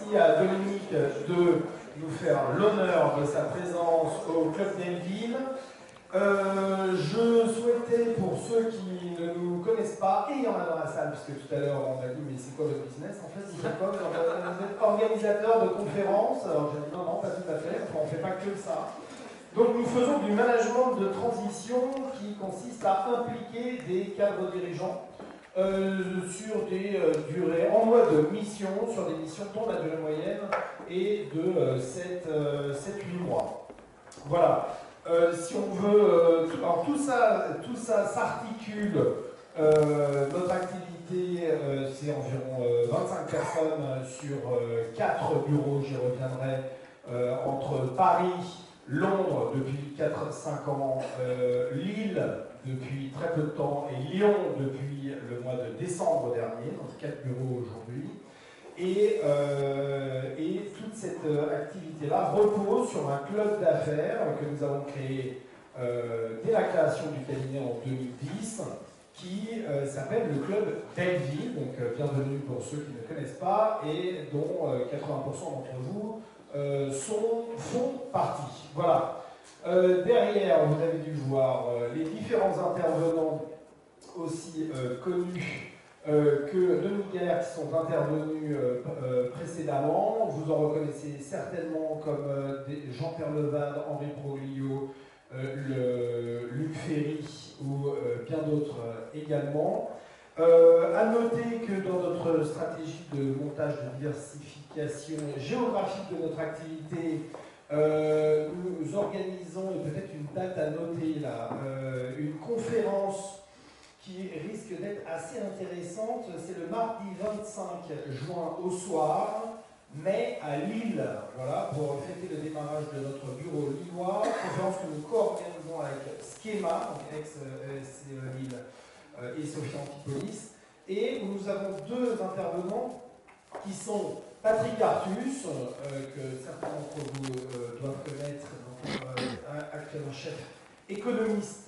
merci à Dominique de nous faire l'honneur de sa présence au Club Delville. Je souhaitais, pour ceux qui ne nous connaissent pas, et il y en a dans la salle, puisque tout à l'heure on a dit mais c'est quoi votre business? En fait, vous êtes quoi? Vous êtes organisateur de conférences. Alors j'ai dit non, pas tout à fait, enfin, on ne fait pas que ça. Donc nous faisons du management de transition qui consiste à impliquer des cadres dirigeants sur des durées en mode mission, sur des missions dont la durée moyenne est de 7-8 mois. Voilà. Si on veut, alors tout ça s'articule. Notre activité, c'est environ 25 personnes sur 4 bureaux, j'y reviendrai, entre Paris, Londres depuis 4-5 ans, Lille depuis très peu de temps et Lyon depuis le mois de décembre dernier, donc 4 bureaux aujourd'hui. Et toute cette activité-là repose sur un club d'affaires que nous avons créé dès la création du cabinet en 2010, qui s'appelle le Club Delville, donc bienvenue pour ceux qui ne connaissent pas, et dont 80% d'entre vous font partie. Voilà. Derrière, vous avez dû voir les différents intervenants aussi connus que Dominique Galère qui sont intervenus précédemment. Vous en reconnaissez certainement comme Jean-Pierre Levade, Henri Broglio, Luc Ferry ou bien d'autres également. À noter que dans notre stratégie de montage de diversification géographique de notre activité, nous organisons, et peut-être une date à noter là, une conférence qui risque d'être assez intéressante. C'est le mardi 25 juin au soir, mais à Lille, voilà, pour fêter le démarrage de notre bureau lillois. Conférence que nous co-organisons avec Schema, donc ex-SCE Lille, et Sophie Antipolis. Et nous avons deux intervenants qui sont Patrick Artus, que certains d'entre vous doivent connaître, actuellement chef économiste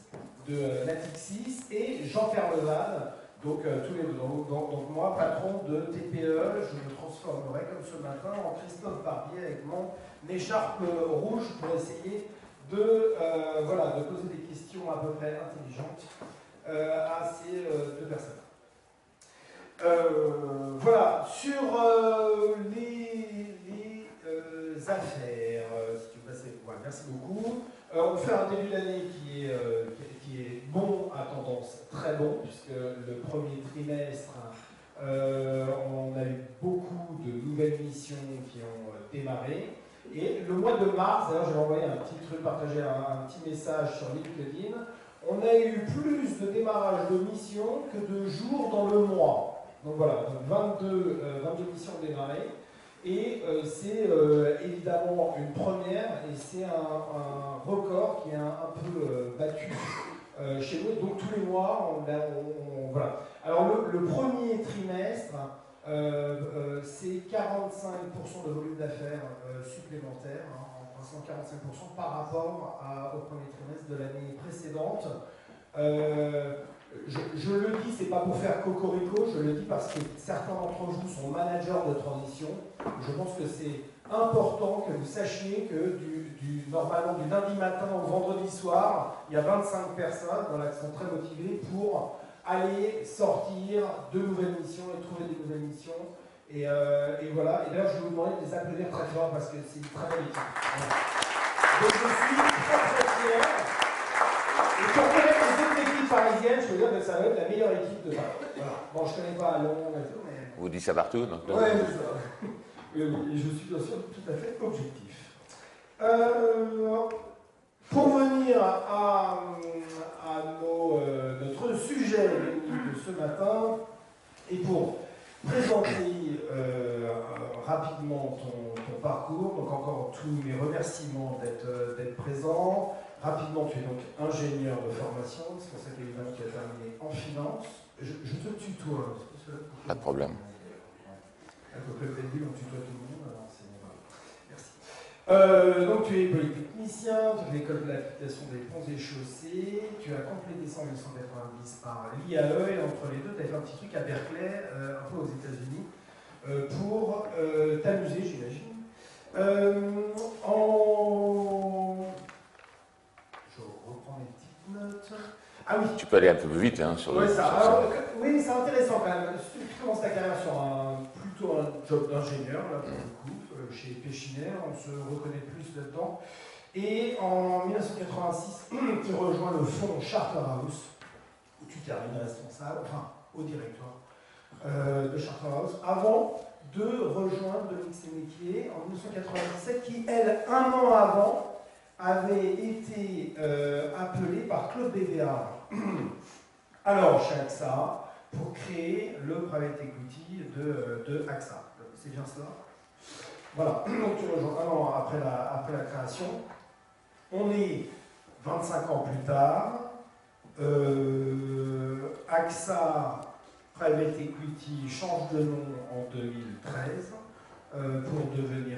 de Natixis, et Jean-Pierre Levade, donc tous les deux. Donc moi, patron de TPE, je me transformerai comme ce matin en Christophe Barbier avec mon écharpe rouge pour essayer de poser des questions à peu près intelligentes à ces deux personnes. Voilà, sur les affaires, si tu veux passer, ouais, merci beaucoup. On fait un début d'année qui est bon, à tendance très bon, puisque le premier trimestre, on a eu beaucoup de nouvelles missions qui ont démarré. Et le mois de mars, d'ailleurs, je vais envoyer un petit truc, partager un petit message sur LinkedIn. On a eu plus de démarrage de missions que de jours dans le mois. Donc voilà, donc 22 missions démarrées. Et c'est évidemment une première et c'est un record qui est un peu battu chez nous. Donc tous les mois, voilà. Alors le premier trimestre, c'est 45% de volume d'affaires supplémentaire, en passant 45% par rapport au premier trimestre de l'année précédente. Je le dis, c'est pas pour faire cocorico, je le dis parce que certains d'entre vous sont managers de transition. Je pense que c'est important que vous sachiez que normalement du lundi matin au vendredi soir, il y a 25 personnes qui sont très motivées pour aller sortir de nouvelles missions et trouver des nouvelles missions. Et voilà. Et d'ailleurs, je vais vous demander de les applaudir très fort parce que c'est une très belle équipe. Voilà. Donc je suis très très fier. Et pour connaître les autres équipes parisiennes, je veux dire que ça va être la meilleure équipe de Paris. Voilà. Bon, je ne connais pas Londres et tout, mais... Vous dites ça partout, donc... Oui, c'est ça. Et je suis bien sûr tout à fait objectif. Pour venir à notre sujet de ce matin, et pour présenter rapidement ton parcours, donc encore tous mes remerciements d'être présent. Rapidement, tu es donc ingénieur de formation, c'est pour ça qu'évidemment tu as terminé en finance. Je te tutoie. Pas de problème. À peu près le début, on tutoie tout le monde, alors c'est bon. Merci. Donc tu es polytechnicien, tu fais l'école de l'application des ponts et chaussées, tu as complété ça en 1990 par l'IAE, et entre les deux, tu as fait un petit truc à Berkeley, un peu aux États-Unis, pour t'amuser, j'imagine. Je reprends mes petites notes. Ah oui. Tu peux aller un peu plus vite hein, sur le. Ouais, oui, c'est intéressant quand même. Tu commences ta carrière sur plutôt un job d'ingénieur, là, pour le coup, chez Péchinet, on se reconnaît plus là-dedans. Et en 1986, tu rejoins le fonds Charterhouse, où tu termines responsable, enfin, au directoire de Charterhouse, avant de rejoindre Dominique Sénéquier en 1997, qui, elle, un an avant, avait été appelée par Claude Bévéard, alors chez AXA, pour créer le private equity de AXA. C'est bien cela? Voilà, donc tu rejoins un an après la création. On est 25 ans plus tard. AXA Private Equity change de nom en 2013 pour devenir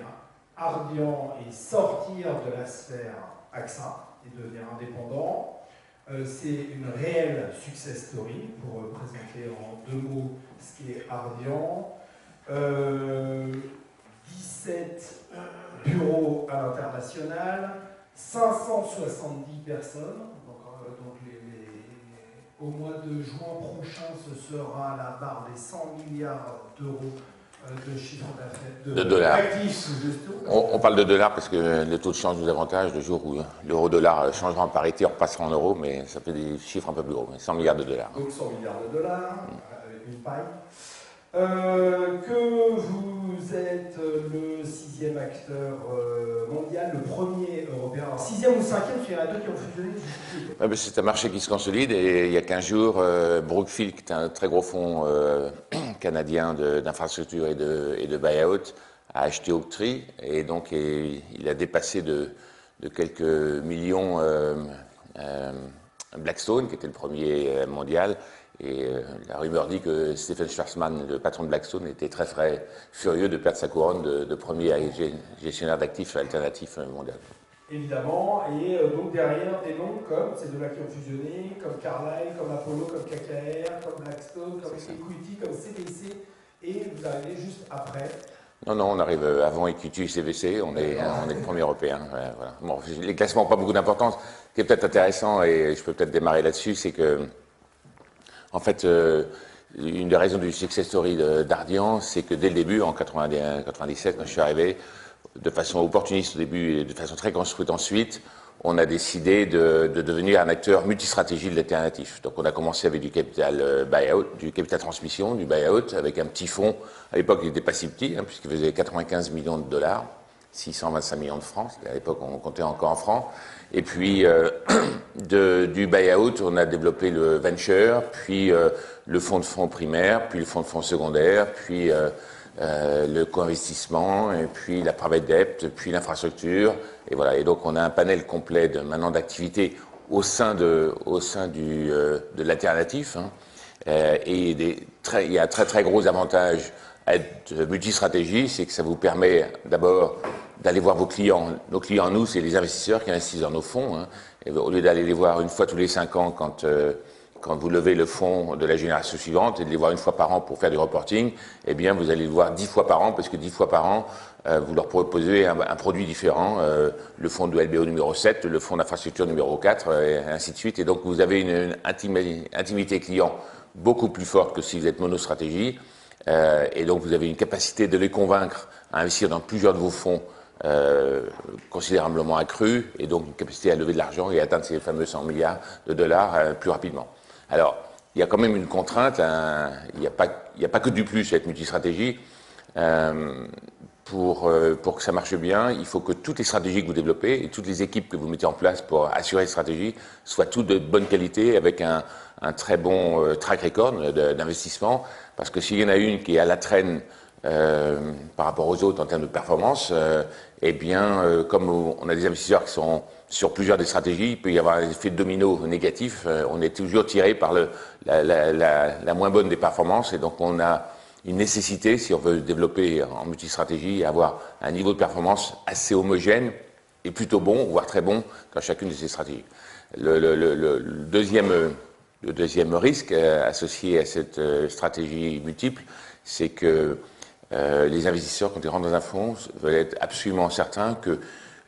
Ardian et sortir de la sphère AXA et devenir indépendant. C'est une réelle success story pour présenter en 2 mots ce qu'est Ardian. 17 bureaux à l'international, 570 personnes. Donc au mois de juin prochain, ce sera la barre des 100 milliards d'euros de chiffre d'affaires, de dollars. Actifs sous gestion. On parle de dollars parce que le taux de change nous avantage le jour où l'euro-dollar changera en parité, on repassera en euros, mais ça fait des chiffres un peu plus gros, 100 milliards de dollars. Donc 100 milliards de dollars, avec une paille. Que vous êtes le 6e acteur mondial, le premier européen. 6e ou 5e, il y en a 2 qui ont fusionné. C'est un marché qui se consolide et il y a 15 jours, Brookfield, qui est un très gros fonds canadien d'infrastructure et de buy-out, a acheté Oaktree et donc il a dépassé de quelques millions Blackstone, qui était le premier mondial. Et la rumeur dit que Stephen Schwarzman, le patron de Blackstone, était très furieux de perdre sa couronne de premier gestionnaire d'actifs alternatifs mondial. Évidemment, et donc derrière des noms comme ces 2-là qui ont fusionné, comme Carlyle, comme Apollo, comme KKR, comme Blackstone, comme Equity, comme CVC, et vous arrivez juste après. Non, on arrive avant Equity et CVC, on est le premier européen. Voilà. Bon, les classements n'ont pas beaucoup d'importance. Ce qui est peut-être intéressant, et je peux peut-être démarrer là-dessus, c'est que en fait, une des raisons du success story d'Ardian, c'est que dès le début, en 91-97, quand je suis arrivé, de façon opportuniste au début et de façon très construite ensuite, on a décidé de devenir un acteur multistratégie de l'alternatif. Donc on a commencé avec du capital buyout, du capital transmission, du buyout, avec un petit fonds. À l'époque, il n'était pas si petit, puisqu'il faisait 95 millions de dollars, 625 millions de francs. À l'époque, on comptait encore en francs. Et puis, du buy-out, on a développé le venture, puis le fonds de fonds primaire, puis le fonds de fonds secondaire, puis le co-investissement, et puis la private debt, puis l'infrastructure. Et voilà. Et donc, on a un panel complet maintenant d'activités au sein de l'alternatif. Et il y a un très gros avantage à être multistratégie, c'est que ça vous permet d'abord d'aller voir vos clients. Nos clients, nous, c'est les investisseurs qui investissent dans nos fonds. Et au lieu d'aller les voir une fois tous les 5 ans quand vous levez le fonds de la génération suivante et de les voir une fois par an pour faire du reporting, eh bien, vous allez le voir 10 fois par an, parce que 10 fois par an, vous leur proposez un produit différent, le fonds de LBO numéro 7, le fonds d'infrastructure numéro 4, et ainsi de suite. Et donc, vous avez une intimité client beaucoup plus forte que si vous êtes monostratégie. Et donc, vous avez une capacité de les convaincre à investir dans plusieurs de vos fonds considérablement accrue, et donc une capacité à lever de l'argent et atteindre ces fameux 100 milliards de dollars plus rapidement. Alors, il y a quand même une contrainte, il n'y a pas que du plus à être multistratégie. Pour que ça marche bien, il faut que toutes les stratégies que vous développez et toutes les équipes que vous mettez en place pour assurer cette stratégie soient toutes de bonne qualité, avec un très bon track record d'investissement, parce que s'il y en a une qui est à la traîne par rapport aux autres en termes de performance, eh bien, comme on a des investisseurs qui sont sur plusieurs des stratégies, il peut y avoir un effet domino négatif. On est toujours tiré par la moins bonne des performances, et donc on a une nécessité, si on veut développer en multistratégie, avoir un niveau de performance assez homogène et plutôt bon, voire très bon, dans chacune de ces stratégies. Le deuxième risque associé à cette stratégie multiple, c'est que les investisseurs, quand ils rentrent dans un fonds, veulent être absolument certains que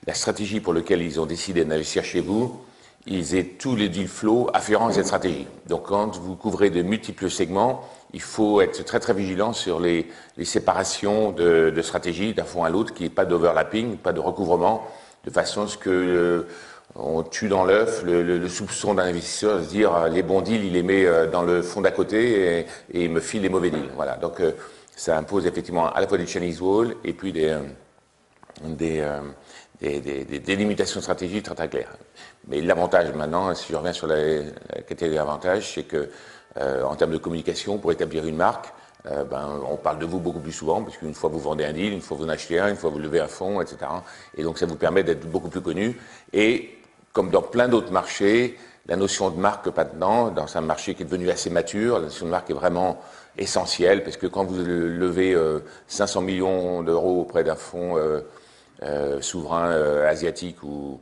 la stratégie pour laquelle ils ont décidé d'investir chez vous, ils aient tous les deal flow afférents à cette stratégie. Donc quand vous couvrez de multiples segments, il faut être très très vigilant sur les séparations de stratégies d'un fonds à l'autre, qu'il n'y ait pas d'overlapping, pas de recouvrement, de façon à ce que on tue dans l'œuf le soupçon d'un investisseur de se dire les bons deals, il les met dans le fonds d'à côté et il me file les mauvais deals. Voilà. Donc ça impose effectivement à la fois des Chinese walls et puis des limitations de stratégie très très claires. Mais l'avantage maintenant, si je reviens sur la catégorie d'avantages, c'est que en termes de communication, pour établir une marque, on parle de vous beaucoup plus souvent, parce qu'une fois vous vendez un deal, une fois vous en achetez un, une fois vous levez un fonds, etc. Et donc ça vous permet d'être beaucoup plus connu. Et comme dans plein d'autres marchés, la notion de marque maintenant, dans un marché qui est devenu assez mature, la notion de marque est vraiment essentielle, parce que quand vous levez 500 millions d'euros auprès d'un fonds souverain asiatique ou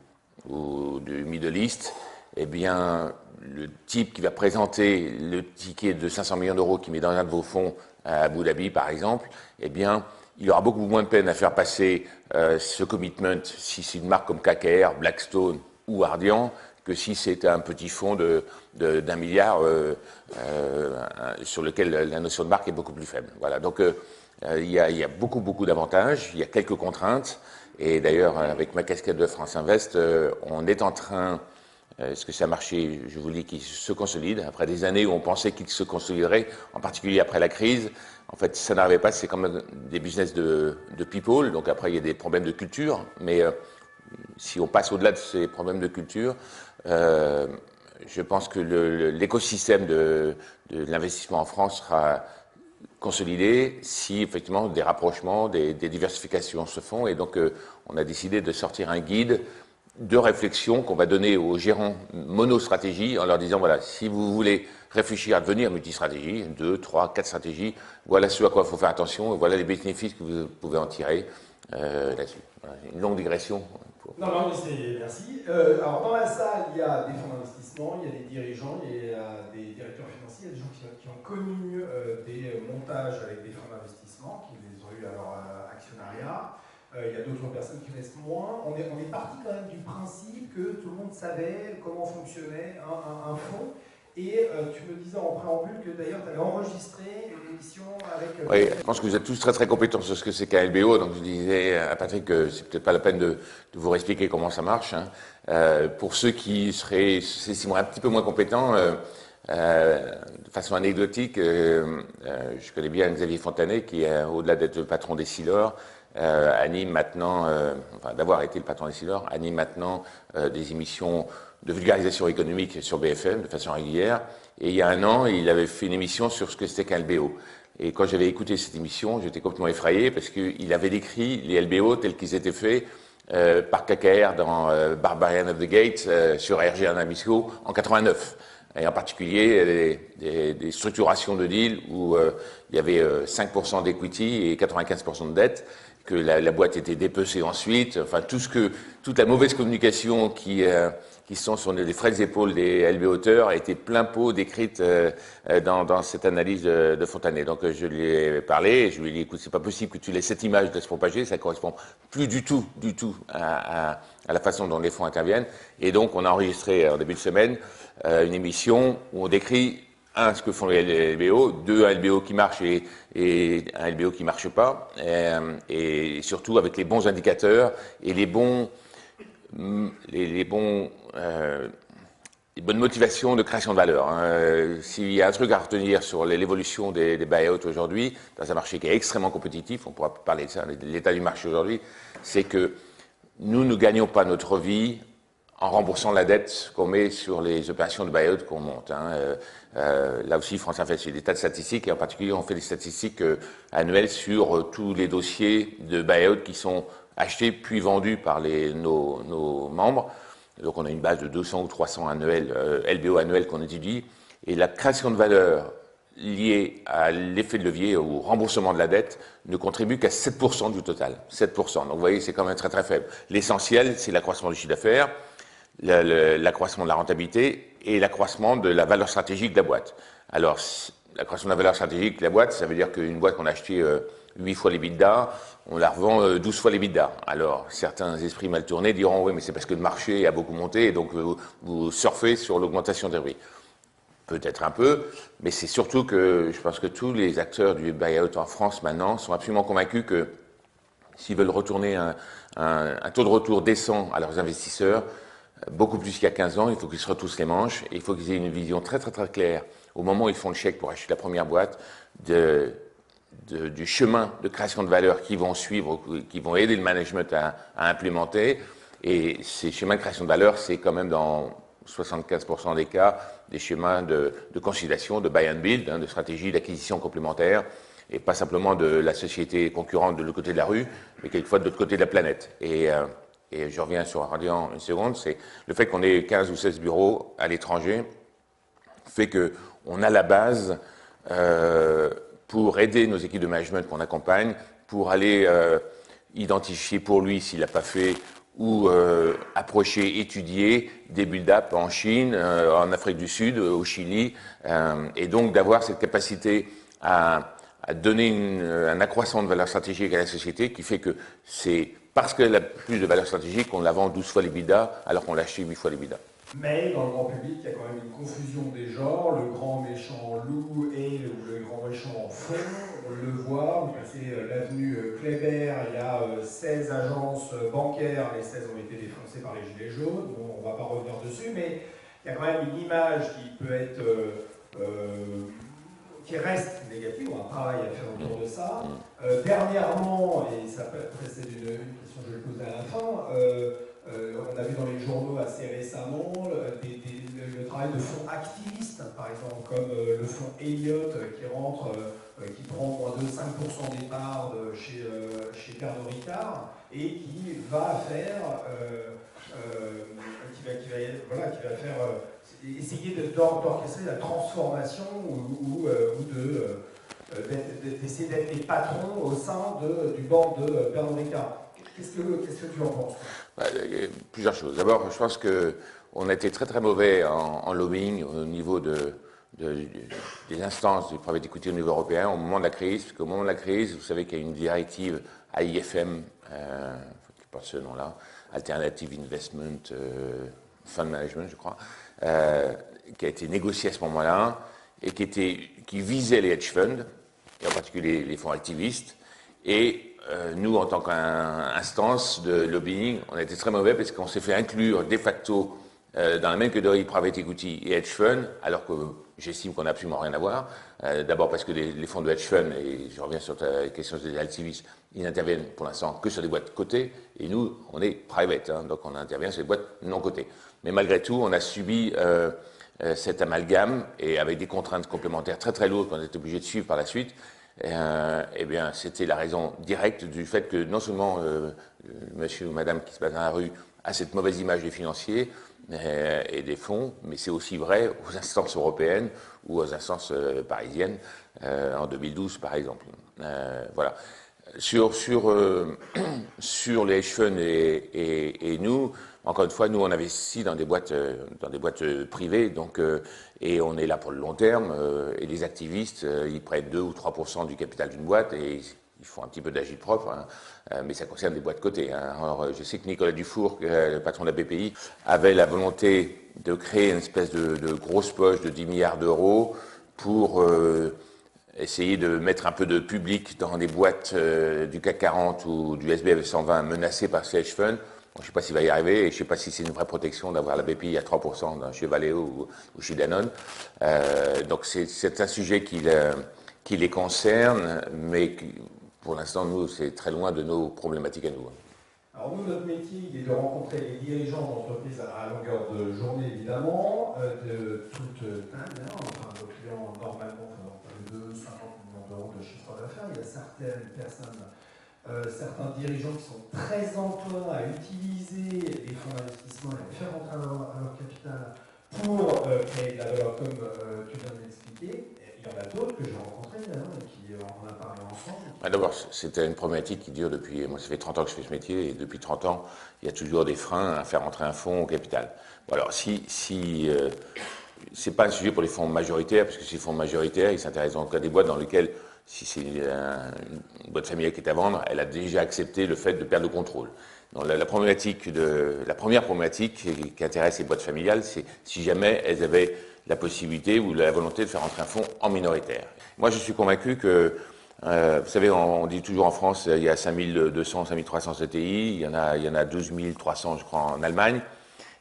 du Middle East, eh bien, le type qui va présenter le ticket de 500 millions d'euros qu'il met dans un de vos fonds à Abu Dhabi, par exemple, eh bien, il aura beaucoup moins de peine à faire passer ce commitment si c'est une marque comme KKR, Blackstone ou Ardian que si c'est un petit fonds d'1 milliard sur lequel la notion de marque est beaucoup plus faible. Voilà. Donc, il y a beaucoup d'avantages, il y a quelques contraintes. Et d'ailleurs, avec ma casquette de France Invest, on est en train, est-ce que c'est un marché, je vous dis, qui se consolide, après des années où on pensait qu'il se consoliderait, en particulier après la crise. En fait, ça n'arrivait pas, c'est comme des business de people, donc après il y a des problèmes de culture, mais si on passe au-delà de ces problèmes de culture, je pense que l'écosystème de l'investissement en France sera consolidé si effectivement des rapprochements, des diversifications se font. Et donc on a décidé de sortir un guide de réflexion qu'on va donner aux gérants monostratégie en leur disant voilà, si vous voulez réfléchir à devenir multistratégie, 2, 3, 4 stratégies, voilà ce à quoi il faut faire attention et voilà les bénéfices que vous pouvez en tirer là-dessus. Voilà, une longue digression. Non, mais merci. Alors, dans la salle, il y a des fonds d'investissement, il y a des dirigeants, il y a des directeurs financiers, il y a des gens qui ont connu des montages avec des fonds d'investissement, qui les ont eu à leur actionnariat. Il y a d'autres personnes qui connaissent moins. On est parti quand même du principe que tout le monde savait comment fonctionnait un fonds. Et tu me disais en préambule que d'ailleurs tu avais enregistré une émission avec... Oui, je pense que vous êtes tous très très compétents sur ce que c'est qu'un LBO, donc je disais à Patrick que c'est peut-être pas la peine de vous expliquer comment ça marche. Hein. Pour ceux qui s'estimeraient un petit peu moins compétents, de façon anecdotique, je connais bien Xavier Fontanet qui, au-delà d'être le patron des Silor, anime maintenant, enfin d'avoir été le patron des Silor, anime maintenant des émissions de vulgarisation économique sur BFM de façon régulière. Et il y a un an, il avait fait une émission sur ce que c'était qu'un LBO. Et quand j'avais écouté cette émission, j'étais complètement effrayé parce qu'il avait décrit les LBO tels qu'ils étaient faits par KKR dans Barbarian of the Gate sur RG Nabisco en 89. Et en particulier des structurations de deals où il y avait 5% d'equity et 95% de dette, que la boîte était dépecée ensuite, enfin toute la mauvaise communication qui sont sur les frêles épaules des LB auteurs a été plein pot décrite dans cette analyse de Fontanet. Donc je lui ai parlé et je lui ai dit écoute, c'est pas possible que tu laisses cette image de se propager, ça correspond plus du tout à la façon dont les fonds interviennent. Et donc on a enregistré en début de semaine une émission où on décrit ce que font les LBO, 2, un LBO qui marche et un LBO qui marche pas, et surtout avec les bons indicateurs et les bonnes motivations de création de valeur. Hein. S'il y a un truc à retenir sur l'évolution des buyouts aujourd'hui, dans un marché qui est extrêmement compétitif, on pourra parler de ça, l'état du marché aujourd'hui, c'est que nous ne gagnons pas notre vie en remboursant la dette qu'on met sur les opérations de buyout qu'on monte. Hein. Là aussi, France Info fait des tas de statistiques, et en particulier, on fait des statistiques annuelles sur tous les dossiers de buyout qui sont achetés puis vendus par nos membres. Donc, on a une base de 200 ou 300 LBO annuels qu'on étudie, et la création de valeur liée à l'effet de levier, au remboursement de la dette, ne contribue qu'à 7% du total. 7%. Donc, vous voyez, c'est quand même très très faible. L'essentiel, c'est l'accroissement du chiffre d'affaires, l'accroissement de la rentabilité et l'accroissement de la valeur stratégique de la boîte. Alors, la création de la valeur stratégique de la boîte, ça veut dire qu'une boîte qu'on a achetée 8 fois l'EBITDA, on la revend 12 fois l'EBITDA. Alors, certains esprits mal tournés diront, oui, mais c'est parce que le marché a beaucoup monté et donc vous surfez sur l'augmentation des prix. Peut-être un peu, mais c'est surtout que je pense que tous les acteurs du buyout en France maintenant sont absolument convaincus que s'ils veulent retourner un taux de retour décent à leurs investisseurs, beaucoup plus qu'il y a 15 ans, il faut qu'ils se retroussent les manches et il faut qu'ils aient une vision très très très claire au moment où ils font le chèque pour acheter la première boîte du chemin de création de valeur qu'ils vont suivre, qui vont aider le management à implémenter. Et ces schémas de création de valeur, c'est quand même dans 75% des cas des schémas de conciliation, de buy and build, de stratégie d'acquisition complémentaire, et pas simplement de la société concurrente de l'autre côté de la rue, mais quelquefois de l'autre côté de la planète. Et je reviens sur Radian une seconde, c'est le fait qu'on ait 15 ou 16 bureaux à l'étranger fait qu'on a la base pour aider nos équipes de management qu'on accompagne, pour aller identifier pour lui s'il n'a pas fait ou approcher, étudier des build-up en Chine, en Afrique du Sud, au Chili, et donc d'avoir cette capacité à donner un accroissement de valeur stratégique à la société qui fait que c'est parce qu'elle a plus de valeur stratégique qu'on la vend 12 fois l'EBITDA alors qu'on l'achète 8 fois l'EBITDA. Mais dans le grand public, il y a quand même une confusion des genres. Le grand méchant loup et le grand méchant fond, on le voit. Vous passez l'avenue Kléber, il y a 16 agences bancaires, les 16 ont été défoncées par les gilets jaunes. Bon, on ne va pas revenir dessus, mais il y a quand même une image qui peut être qui reste négative, on a un travail à faire autour de ça. Dernièrement, et ça peut être c'est une question que je vais poser à la fin, on a vu dans les journaux assez récemment le travail de fonds activistes, par exemple, comme le fonds Elliott qui rentre, qui prend moins de 5% des parts chez Pernod Ricard et qui va faire, essayer d'orchestrer la transformation ou d'essayer d'être les patrons au sein du board de Pernod Ricard. Qu'est-ce que tu en penses? Plusieurs choses. D'abord, je pense qu'on a été très très mauvais en lobbying au niveau des instances du private equity au niveau européen au moment de la crise. Parce qu'au moment de la crise, vous savez qu'il y a une directive AIFM, qui porte ce nom-là, Alternative Investment Fund Management, je crois, qui a été négociée à ce moment-là et qui visait les hedge funds, et en particulier les fonds activistes, et nous, en tant qu'instance de lobbying, on a été très mauvais parce qu'on s'est fait inclure de facto dans la même catégorie private equity et hedge fund, alors que j'estime qu'on n'a absolument rien à voir. D'abord parce que les fonds de hedge fund, et je reviens sur ta question des activistes, ils n'interviennent pour l'instant que sur des boîtes cotées, et nous, on est private, donc on intervient sur des boîtes non cotées. Mais malgré tout, on a subi cet amalgame, et avec des contraintes complémentaires très très lourdes qu'on a été obligé de suivre par la suite. Eh bien, c'était la raison directe du fait que non seulement monsieur ou madame qui se passe dans la rue a cette mauvaise image des financiers et des fonds, mais c'est aussi vrai aux instances européennes ou aux instances parisiennes en 2012 par exemple. Voilà. Sur les hedge funds et nous, encore une fois, nous on investit dans des boîtes privées, donc et on est là pour le long terme. Et les activistes, ils prêtent 2 ou 3% du capital d'une boîte et ils font un petit peu d'agile propre, mais ça concerne des boîtes cotées. Alors, je sais que Nicolas Dufour, le patron de la BPI, avait la volonté de créer une espèce de grosse poche de 10 milliards d'euros pour essayer de mettre un peu de public dans des boîtes du CAC 40 ou du SBF 120 menacées par ces hedge funds. Bon, je ne sais pas s'il va y arriver et je ne sais pas si c'est une vraie protection d'avoir la BPI à 3% chez Valeo ou chez Danone. Donc c'est un sujet qui les concerne, mais pour l'instant, nous, c'est très loin de nos problématiques à nous. Alors nous, notre métier, il est de rencontrer les dirigeants d'entreprises à longueur de journée, évidemment, de toute taille. Enfin, nos clients, normalement, font de 50 millions d'euros de chiffre d'affaires. Il y a certaines personnes, certains dirigeants qui sont très enclins à utiliser les fonds d'investissement et à les faire rentrer à leur capital pour créer de la valeur, comme tu viens de l'expliquer. Il y en a d'autres que j'ai rencontrés et qui en a parlé ensemble. D'abord, c'était une problématique qui dure depuis, moi ça fait 30 ans que je fais ce métier, et depuis 30 ans, il y a toujours des freins à faire entrer un fonds au capital. Bon, alors, si c'est pas un sujet pour les fonds majoritaires, parce que ces fonds majoritaires, ils s'intéressent donc à des boîtes dans lesquelles, si c'est une boîte familiale qui est à vendre, elle a déjà accepté le fait de perdre le contrôle. Donc la première problématique qui intéresse les boîtes familiales, c'est si jamais elles avaient la possibilité ou la volonté de faire entrer un fonds en minoritaire. Moi, je suis convaincu que, vous savez, on dit toujours en France, il y a 5200, 5300 CTI, il y en a 12 300, je crois, en Allemagne.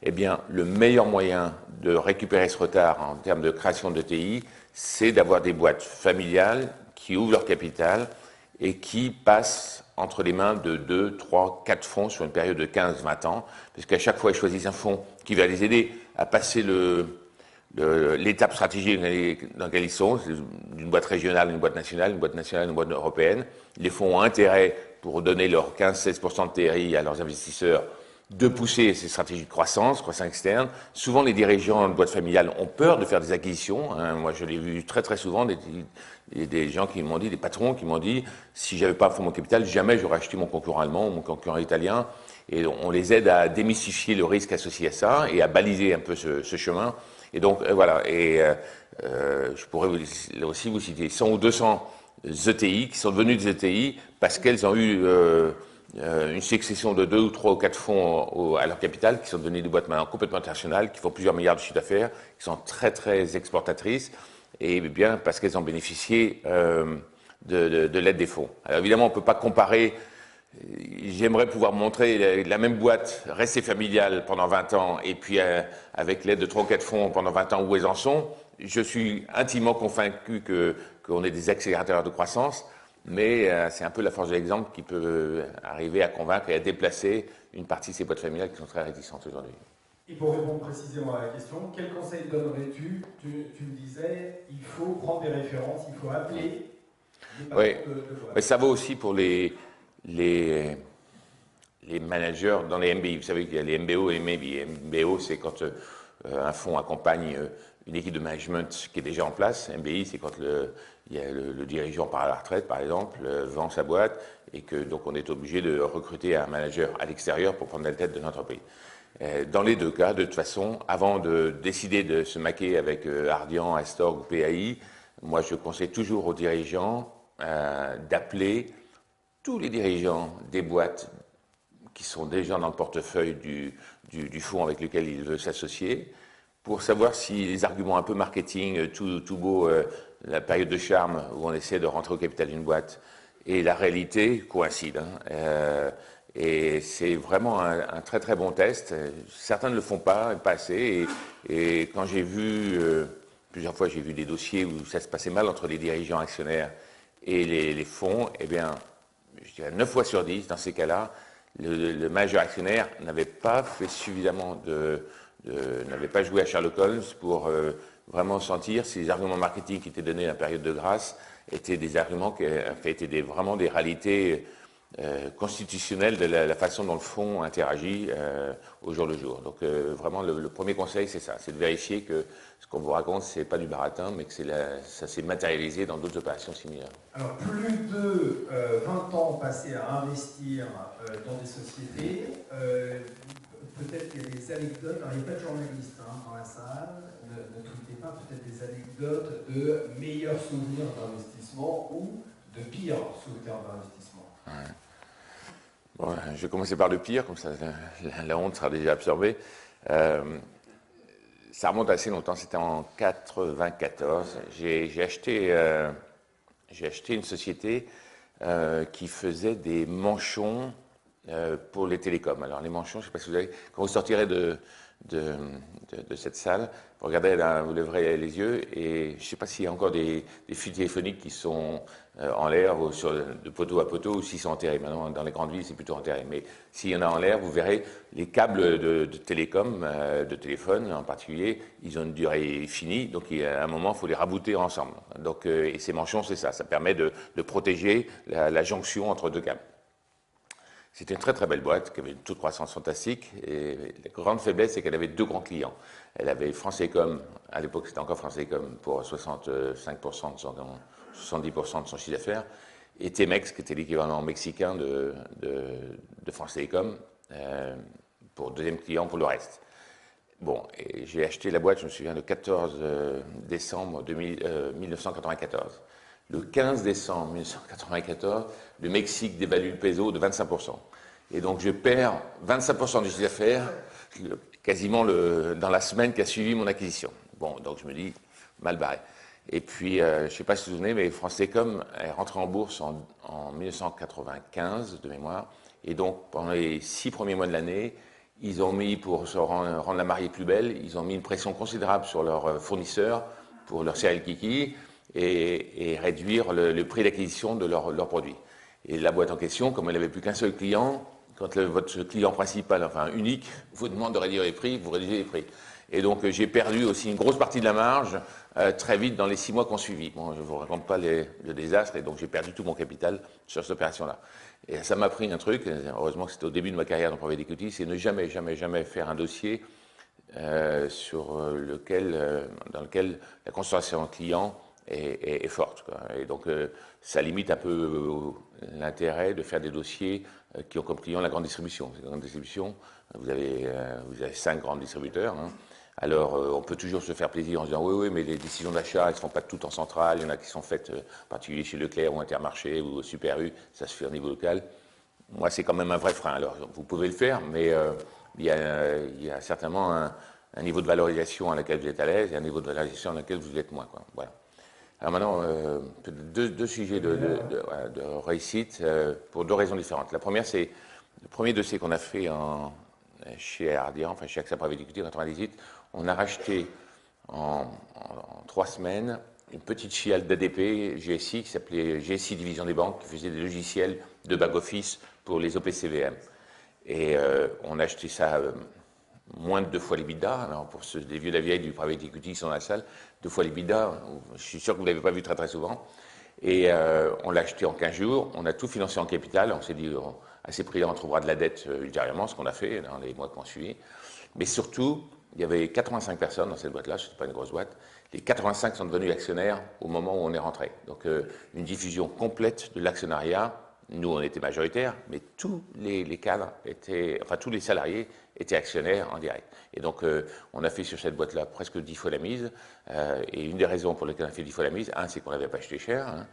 Eh bien, le meilleur moyen de récupérer ce retard en termes de création de TI, c'est d'avoir des boîtes familiales qui ouvrent leur capital et qui passent entre les mains de 2, 3, 4 fonds sur une période de 15-20 ans, parce qu'à chaque fois, ils choisissent un fonds qui va les aider à passer l'étape stratégique dans laquelle ils sont, d'une boîte régionale, une boîte nationale, une boîte européenne. Les fonds ont intérêt, pour donner leurs 15-16% de TRI à leurs investisseurs, de pousser ces stratégies de croissance externe. Souvent, les dirigeants de boîtes familiales ont peur de faire des acquisitions. Moi, je l'ai vu très très souvent, des gens qui m'ont dit, des patrons qui m'ont dit, si j'avais pas un fonds mon capital, jamais j'aurais acheté mon concurrent allemand ou mon concurrent italien. Et on les aide à démystifier le risque associé à ça et à baliser un peu ce chemin. Et donc, voilà. Et je pourrais aussi vous citer 100 ou 200 ETI qui sont devenus des ETI parce qu'elles ont eu une succession de 2 ou 3 ou 4 fonds à leur capital, qui sont devenus des boîtes maintenant complètement internationales, qui font plusieurs milliards de chiffre d'affaires, qui sont très très exportatrices, et bien parce qu'elles ont bénéficié de l'aide des fonds. Alors évidemment, on ne peut pas comparer. J'aimerais pouvoir montrer la même boîte restée familiale pendant 20 ans, et puis avec l'aide de 3 ou 4 fonds pendant 20 ans où elles en sont. Je suis intimement convaincu qu'on est des accélérateurs de croissance. Mais c'est un peu la force de l'exemple qui peut arriver à convaincre et à déplacer une partie de ces boîtes familiales qui sont très réticentes aujourd'hui. Et pour répondre précisément à la question, quel conseil donnerais-tu? Tu me disais, il faut prendre des références, il faut appeler des patrons de boîtes. Mais ça vaut aussi pour les managers dans les MBI. Vous savez qu'il y a les MBO et les MBI. MBO, c'est quand un fonds accompagne une équipe de management qui est déjà en place. MBI, c'est quand il y a le dirigeant part à la retraite, par exemple, vend sa boîte et que donc on est obligé de recruter un manager à l'extérieur pour prendre la tête de l'entreprise. Dans les deux cas, de toute façon, avant de décider de se maquer avec Ardian, Astorg ou PAI, moi je conseille toujours aux dirigeants d'appeler tous les dirigeants des boîtes qui sont déjà dans le portefeuille du fonds avec lequel il veut s'associer, pour savoir si les arguments un peu marketing, tout beau, la période de charme où on essaie de rentrer au capital d'une boîte, et la réalité coïncident. Et c'est vraiment un très très bon test. Certains ne le font pas assez. Et quand j'ai vu, plusieurs fois j'ai vu des dossiers où ça se passait mal entre les dirigeants actionnaires et les fonds, eh bien, je dirais 9 fois sur 10, dans ces cas-là, le manager actionnaire n'avait pas fait suffisamment n'avait pas joué à Sherlock Holmes pour vraiment sentir si les arguments marketing qui étaient donnés à la période de grâce étaient des arguments qui étaient vraiment des réalités constitutionnelles de la façon dont le fonds interagit au jour le jour. Donc vraiment le premier conseil c'est ça, c'est de vérifier que ce qu'on vous raconte c'est pas du baratin mais que ça s'est matérialisé dans d'autres opérations similaires. Alors plus de 20 ans passés à investir dans des sociétés, peut-être qu'il y a des anecdotes, alors il n'y a pas de journalistes dans la salle, ne tweetez pas, peut-être des anecdotes de meilleurs souvenirs d'investissement ou de pires souvenirs d'investissement. Ouais. Bon, je vais commencer par le pire, comme ça la honte sera déjà absorbée. Ça remonte assez longtemps, c'était en 1994. J'ai acheté une société qui faisait des manchons pour les télécoms. Alors les manchons, je ne sais pas si vous avez... Quand vous sortirez de cette salle, vous regardez là, vous lèverez les yeux et je ne sais pas s'il y a encore des fils téléphoniques qui sont en l'air ou de poteau à poteau ou s'ils sont enterrés. Maintenant, dans les grandes villes, c'est plutôt enterré. Mais s'il y en a en l'air, vous verrez les câbles de télécom, de téléphone en particulier, ils ont une durée finie. Donc à un moment, il faut les rabouter ensemble. Donc, et ces manchons, c'est ça. Ça permet de protéger la jonction entre deux câbles. C'était une très très belle boîte qui avait une taux de croissance fantastique et la grande faiblesse c'est qu'elle avait 2 grands clients. Elle avait France Télécom, à l'époque c'était encore France Télécom pour 65% de son, 70% de son chiffre d'affaires, et Temex qui était l'équivalent mexicain de France Télécom pour deuxième client pour le reste. Bon, et j'ai acheté la boîte, je me souviens, le 14 décembre 1994. Le 15 décembre 1994, le Mexique dévalue le peso de 25%. Et donc je perds 25% du chiffre d'affaires quasiment dans la semaine qui a suivi mon acquisition. Bon, donc je me dis, mal barré. Et puis, je ne sais pas si vous vous souvenez, mais France Télécom est rentré en bourse en 1995, de mémoire. Et donc, pendant les 6 premiers mois de l'année, ils ont mis, pour se rendre la mariée plus belle, ils ont mis une pression considérable sur leurs fournisseurs pour leur céréales kiki et réduire le prix d'acquisition de leurs produits. Et la boîte en question, comme elle n'avait plus qu'un seul client, quand votre client principal, enfin unique, vous demande de réduire les prix, vous réduisez les prix. Et donc j'ai perdu aussi une grosse partie de la marge très vite dans les 6 mois qui ont suivi. Bon, je ne vous raconte pas le désastre, et donc j'ai perdu tout mon capital sur cette opération-là. Et ça m'a pris un truc, heureusement que c'était au début de ma carrière dans le private equity, c'est ne jamais, jamais, jamais faire un dossier dans lequel la concentration client est forte, quoi. Et donc ça limite un peu l'intérêt de faire des dossiers qui ont comme client la grande distribution. La grande distribution, vous avez 5 grands distributeurs, hein. Alors, on peut toujours se faire plaisir en se disant oui, mais les décisions d'achat, elles ne se font pas toutes en centrale. Il y en a qui sont faites, en particulier chez Leclerc ou Intermarché ou Super U, ça se fait au niveau local. Moi, c'est quand même un vrai frein. Alors, vous pouvez le faire, mais il y a certainement un niveau de valorisation à laquelle vous êtes à l'aise et un niveau de valorisation à laquelle vous êtes moins, quoi. Voilà. Alors maintenant, deux sujets de réussite pour 2 raisons différentes. La première, c'est le premier dossier qu'on a fait chez Ardian, enfin chez AXA Private Equity en 1998. On a racheté en 3 semaines une petite filiale d'ADP, GSI, qui s'appelait GSI Division des Banques, qui faisait des logiciels de back-office pour les OPCVM. Et on a acheté ça moins de 2 fois l'EBITDA. Alors pour des vieux de la vieille du private equity qui sont dans la salle, 2 fois l'EBITDA, je suis sûr que vous ne l'avez pas vu très très souvent. Et on l'a acheté en 15 jours, on a tout financé en capital, on s'est dit à ces prix-là on trouvera de la dette ultérieurement, ce qu'on a fait dans les mois qui ont suivi. Mais surtout, il y avait 85 personnes dans cette boîte-là, ce n'était pas une grosse boîte. Les 85 sont devenus actionnaires au moment où on est rentré. Donc une diffusion complète de l'actionnariat. Nous, on était majoritaires, mais tous les cadres tous les salariés étaient actionnaires en direct. Et donc, on a fait sur cette boîte-là presque 10 fois la mise. Et une des raisons pour lesquelles on a fait 10 fois la mise, c'est qu'on n'avait pas acheté cher,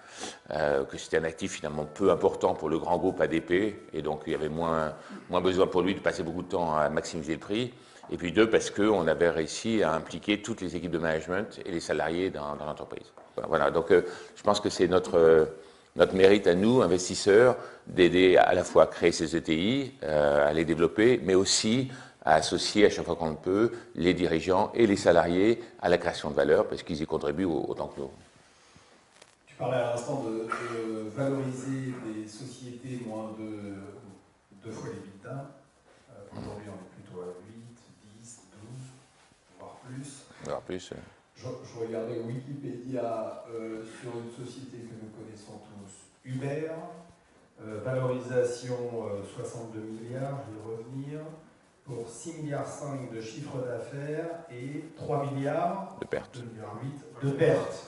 que c'était un actif finalement peu important pour le grand groupe ADP, et donc il y avait moins besoin pour lui de passer beaucoup de temps à maximiser le prix. Et puis 2, parce qu'on avait réussi à impliquer toutes les équipes de management et les salariés dans l'entreprise. Voilà, donc je pense que c'est notre mérite à nous, investisseurs, d'aider à la fois à créer ces ETI, à les développer, mais aussi à associer à chaque fois qu'on le peut les dirigeants et les salariés à la création de valeur, parce qu'ils y contribuent autant que nous. Tu parlais à l'instant de valoriser des sociétés moins de 2 fois l'EBITDA. Aujourd'hui, on est plutôt à 8, 10, 12, voire plus. Voire plus. Je regardais Wikipédia sur une société que nous connaissons tous, Uber, valorisation 62 milliards, je vais revenir, pour 6,5 milliards de chiffre d'affaires et 3 milliards de pertes. 2,8 milliards de pertes.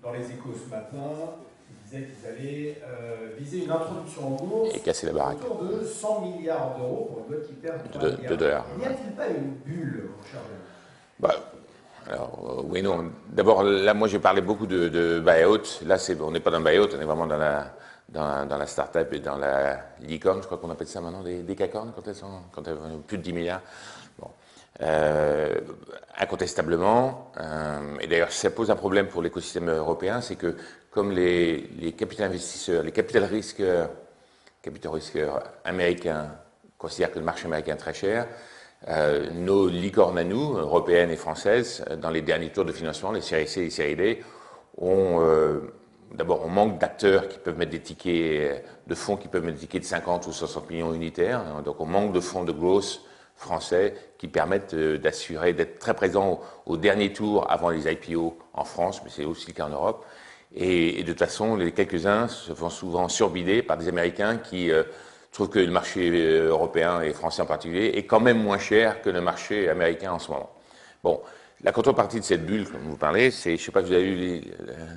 Dans les Échos ce matin, ils disaient qu'ils allaient viser une introduction en bourse et casser la baraque. autour de 100 milliards d'euros pour une boîte qui perd 3 milliards. De dollars. N'y a-t-il pas une bulle, mon cher Jean? Alors, oui, non. D'abord, là, moi, j'ai parlé beaucoup de buyout. Là, on n'est pas dans le buyout, on est vraiment dans la start-up et dans la licorne, je crois qu'on appelle ça maintenant, des cacornes, quand elles ont plus de 10 milliards. Bon. Incontestablement, et d'ailleurs, ça pose un problème pour l'écosystème européen, c'est que comme les capitaux investisseurs, les capitaux risqueurs américains considèrent que le marché américain est très cher, nos licornes à nous, européennes et françaises, dans les derniers tours de financement, les séries C et les séries D, d'abord, on manque d'acteurs qui peuvent mettre des tickets, de fonds qui peuvent mettre des tickets de 50 ou 60 millions unitaires. Donc, on manque de fonds de growth français qui permettent d'assurer, d'être très présents au dernier tour avant les IPO en France, mais c'est aussi le cas en Europe. Et de toute façon, les quelques-uns se font souvent surbider par des Américains qui trouvent que le marché européen et français en particulier est quand même moins cher que le marché américain en ce moment. Bon, la contrepartie de cette bulle, comme vous parlez, c'est, je ne sais pas si vous avez lu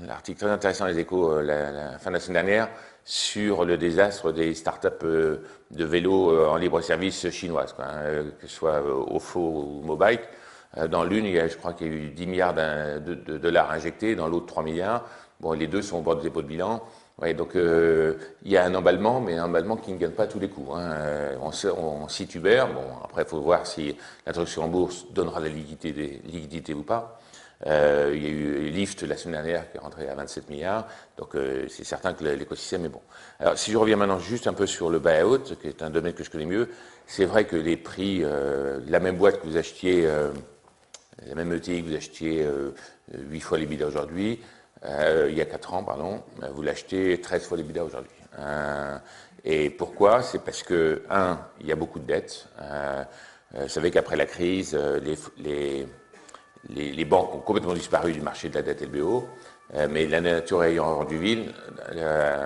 l'article très intéressant des Échos la fin de la semaine dernière sur le désastre des startups de vélo en libre service chinoises, que ce soit Ofo ou Mobike. Dans l'une, je crois qu'il y a eu 10 milliards de dollars injectés, dans l'autre 3 milliards. Bon, les deux sont au bord du dépôt de bilan. Ouais, donc il y a un emballement, mais un emballement qui ne gagne pas à tous les coups. On cite Uber. Bon, après, il faut voir si l'introduction en bourse donnera la liquidité ou pas. Il y a eu Lyft la semaine dernière qui est rentré à 27 milliards. Donc c'est certain que l'écosystème est bon. Alors si je reviens maintenant juste un peu sur le buyout, qui est un domaine que je connais mieux, c'est vrai que les prix, la même boîte que vous achetiez, la même ETI que vous achetiez 8 fois l'EBITDA aujourd'hui, il y a 4 ans, pardon, vous l'achetez 13 fois l'EBITDA aujourd'hui. Et pourquoi? C'est parce que, il y a beaucoup de dettes. Vous savez qu'après la crise, les banques ont complètement disparu du marché de la dette LBO, mais la nature ayant rendu ville,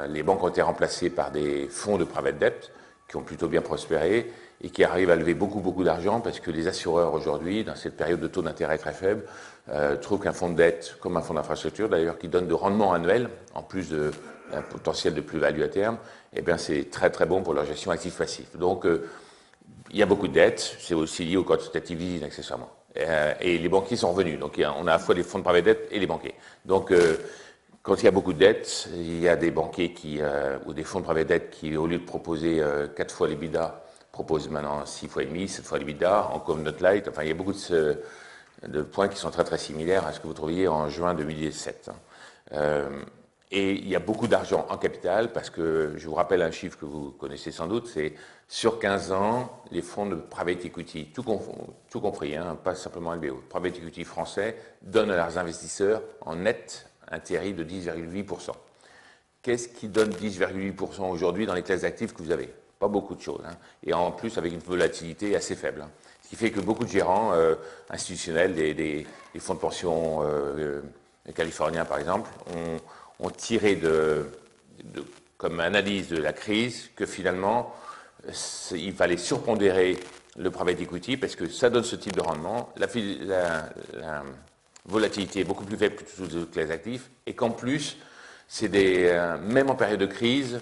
les banques ont été remplacées par des fonds de private debt qui ont plutôt bien prospéré et qui arrivent à lever beaucoup d'argent parce que les assureurs aujourd'hui, dans cette période de taux d'intérêt très faible, trouvent qu'un fonds de dette, comme un fonds d'infrastructure d'ailleurs, qui donne de rendement annuel, en plus d'un potentiel de plus-value à terme, eh bien c'est très bon pour leur gestion active-passive. Donc il y a beaucoup de dettes, c'est aussi lié au quantitative easing accessoirement. Et les banquiers sont revenus. Donc on a à la fois les fonds de private debt et les banquiers. Donc quand il y a beaucoup de dettes, il y a des banquiers ou des fonds de private debt qui, au lieu de proposer 4 fois l'EBITDA, proposent maintenant 6 fois et demi, 7 fois l'EBITDA, en covenant light. Enfin, il y a beaucoup de points qui sont très similaires à ce que vous trouviez en juin 2017. Et il y a beaucoup d'argent en capital parce que, je vous rappelle un chiffre que vous connaissez sans doute, c'est sur 15 ans, les fonds de private equity, tout compris, pas simplement LBO, private equity français, donnent à leurs investisseurs en net un TRI de 10,8%. Qu'est-ce qui donne 10,8% aujourd'hui dans les classes d'actifs que vous avez? Pas beaucoup de choses. Et en plus, avec une volatilité assez faible. Ce qui fait que beaucoup de gérants institutionnels, des fonds de pension californiens par exemple, ont tiré comme analyse de la crise que finalement, il fallait surpondérer le private equity parce que ça donne ce type de rendement. La volatilité est beaucoup plus faible que tous les autres classes actifs et qu'en plus, même en période de crise,